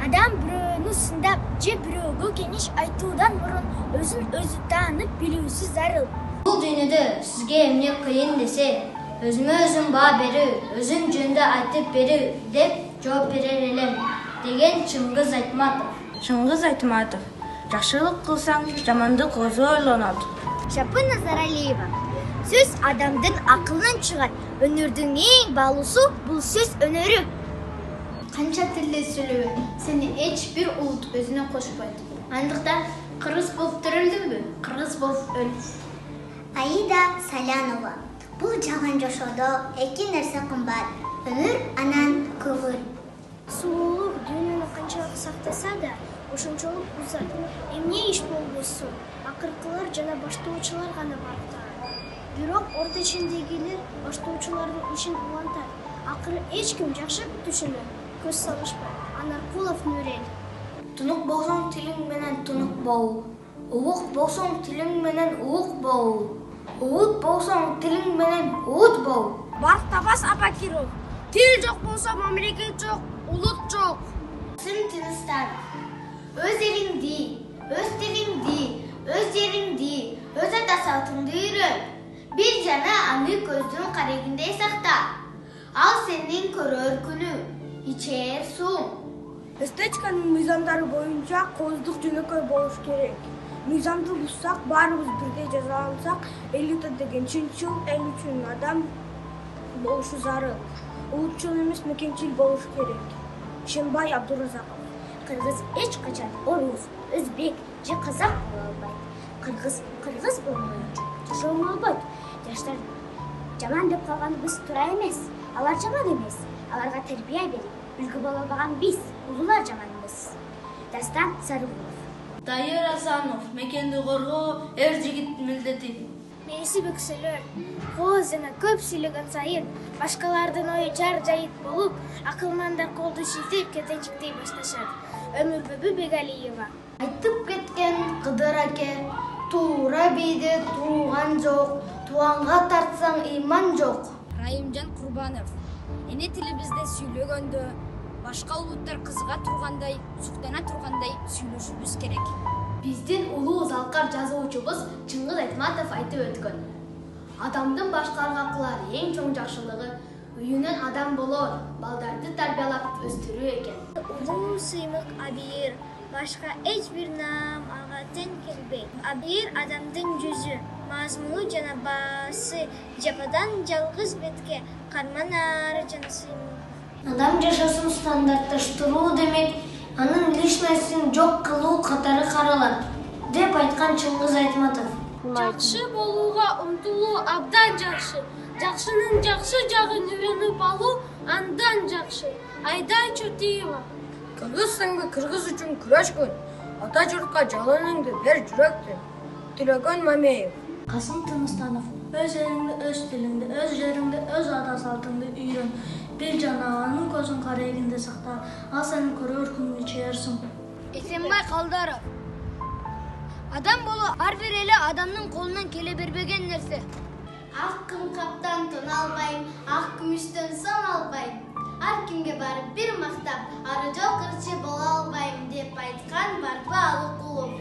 Адам бирөөнү сындап же бирөөгө кеңеш айтуудан мурун өзүн өзү таанып билүүсү зарыл. Бул дүйнөдө сизге эмне кыйын десе, өзүмө өзүм баа берүү, өзүм жөнүндө айтып берүү деп жооп берер элем, деген Чыңгыз Айтматов. Жакшылык кылсаң, жамандык өзү ойлонот. Шапын Назаралиева. Сөз адамдын акылынан чыгат. Өнөрдүн эң баалуусу бул сөз өнөрү. Канча тилде сүйлөбө, сени эч бир улут өзүнө кошпойт. Андыктан кыргыз болуп төрөлдүңбү? Кыргыз болуп өл. Аида Салянова. Бул жаган жашоодо эки нерсе кымбат: өмүр анан көңүл. Сулуулук дүйнөнү канчалык сактаса да, ошончолук узат. Эмне иш болбосун, акыркылар жана баштоочулар гана барктайт. Бирок орто чендегилер баштоочулардын ишин улантат. Акыры эч ким жакшы бүтүшүнө көз салышпайт. Анаркулов Нурел. Тунук болсоң тилиң менен тунук бол. Улук болсоң тилиң менен улук бол. Уут болсоң тилиң менен уут бол. Барк табас Апакиров. Тил жок болсо мамлекет жок, улут жок. Сын Тыныстан. Өз элиңди, өз тилиңди, өз жериңди, өз ата салтыңды үйрөн. Бир жана аны көздүн карегиндей сакта. Ал сенин көрөр күнү, ичер суң. Эстетиканын мыйзамдары боюнча кооздук жөнөкөй болуш керек. Мыйзамды бузсак, баарыбыз бирдей жазалансак, элита деген чынчыл эл үчүн адам болушу зарыл. Улутчул эмес, мекенчил болуш керек. Шенбай Абдуразаков. Кыргыз эч качан орус, өзбек же казак боло албайт. Кыргыз болмоюнча жашоо болбойт. Жаштар жаман деп калганыбыз туура эмес. Алар жаман эмес. Аларга тербия берип, үлгү боло албаган биз, улуулар жаманбыз. Дастан Сарыгулов. Дайыр Асанов. Мекенди коргоо эр жигиттин милдети. Мээси бөксөлөр. Кооз жана көп сүйлөгөн сайын башкалардын ою жар-жайыт болуп, акылмандар колду шилтеп кетенчиктей башташат. Өмүрбөбү Бегалиева. Айтып кеткен Кыдыр аке, туура бийде тууган жок, тууганга тартсаң ыйман жок. Райымжан Курбанов. Эне тилибизде сүйлөгөндө башка улуттар кызыга тургандай, суктана тургандай сүйлөшүбүз керек. Биздин улуу залкар жазуучубуз Чыңгыз Айтматов айтып өткөн. Адамдын башкаларга кылар эң чоң жакшылыгы үйүнөн адам болор, балдарды тарбиялап өстүрүү экен. Улуу сыймык Абийир. Башка эч бир наам ага тең келбейт. Абийир адамдын жүзү, мазмуну жана баасы, жападан жалгыз бетке карманары жана сыймык. Адам жашоосун стандартташтыруу демек, анын личностин жок кылуу катары каралат, деп айткан Чыңгыз Айтматов. Жакшы болууга умтулуу абдан жакшы. Жакшынын жакшы жагын үйрөнүп алуу андан жакшы. Айдай Чотиева. Кыргыз саңгы кыргыз үчүн күрөшкөн. Ата журтка жалыныңды бер жүрөктү. Тилөгөн Мамеев. Касым Тыныстанов. Өз элиңди, өз тилиңди, өз жериңди, өз ата салтыңды үйрөн. Бир жана анын көзүн карегинде сакта. Ал сени көрөр күнү чыярсың. Эсенбай Калдаров. Адам болуу ар бир эле адамдын колунан келе бербеген нерсе. Ак кымкаптан тон албайм, ак күмүштөн сон албайм. Ар кимге барып бир мактап, ары жок ырчы боло албайм деп айткан Барпы Алыкулов.